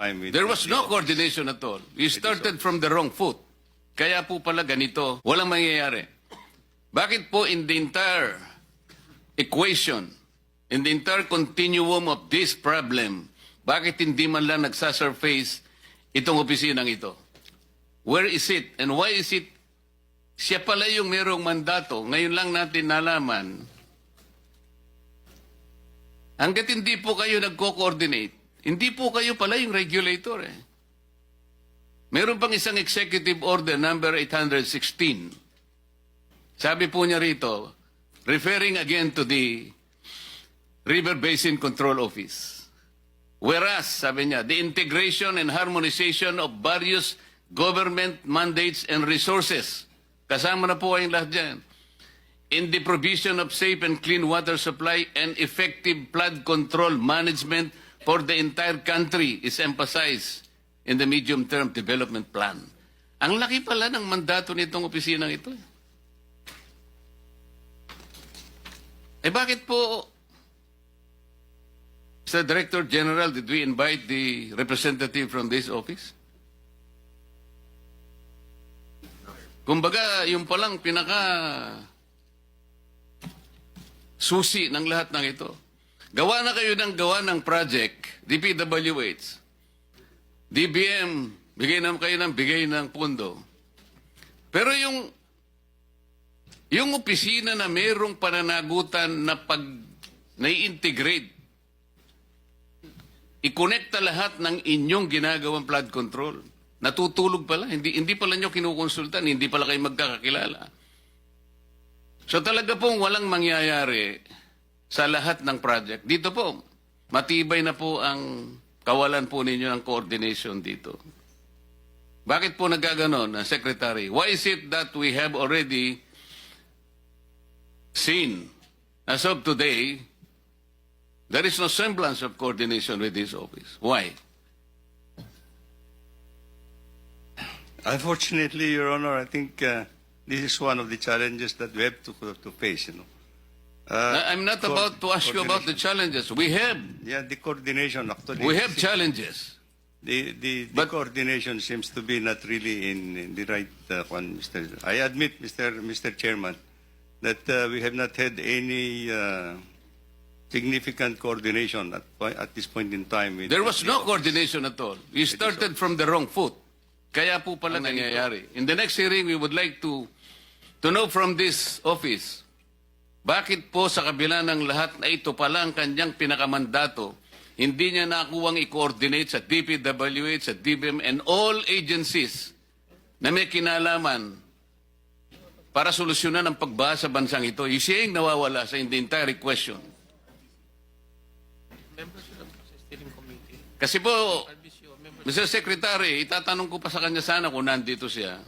time with There was the no office. coordination at all. You started from the wrong foot. Kaya po pala ganito, walang mangyayari. Bakit po in the entire equation, in the entire continuum of this problem, bakit hindi man lang nagsasurface itong opisinang ito? Where is it? And why is it? Siya pala yung merong mandato. Ngayon lang natin nalaman. Hanggat hindi po kayo nagko-coordinate, hindi po kayo pala yung regulator eh. Meron pang isang executive order number 816. Sabi po niya rito, referring again to the River Basin Control Office. Whereas, sabi niya, the integration and harmonization of various government mandates and resources. Kasama na po kayong lahat dyan. In the provision of safe and clean water supply and effective flood control management for the entire country is emphasized in the medium-term development plan. Ang laki pala ng mandato nitong opisinang ito. Eh bakit po, Mr. Director General, did we invite the representative from this office? Kumbaga, yung palang susi ng lahat ng ito. Gawa na kayo ng project, DPWH. DBM, bigay ng pundo. Pero yung opisina na mayroong pananagutan na pag nai-integrate, i-connecta lahat ng inyong ginagawang flood control. Natutulog pala, hindi pala nyo kinukonsultan, hindi pala kayo magkakakilala. So talaga pong walang mangyayari sa lahat ng project. Dito po, matibay na po ang kawalan po ninyo ng coordination dito. Bakit po nagaganon, Secretary? Why is it that we have already seen, as of today, there is no semblance of coordination with this office? Why? Unfortunately, Your Honor, I think this is one of the challenges that we have to face. I'm not about to ask you about the challenges. We have the coordination actually. We have challenges. The But- coordination seems to be not really in the right one, Mr. I admit, Mr. Chairman, that we have not had any significant coordination at this point in time. With There was the no office. coordination at all. You started from the wrong foot. Kaya po pala nangyayari. In the next hearing, we would like to know from this office, bakit po sa kabila ng lahat na ito pala ang kanyang pinakamandato, hindi niya nakuwang i-coordinate sa DPWH, sa DBM, and all agencies na may kinalaman para solusyonan ang pagbaha sa bansang ito. Siya yung nawawala sa the entire question. Kasi po, Mr. Secretary, itatanong ko pa sa kanya sana kung nandito siya.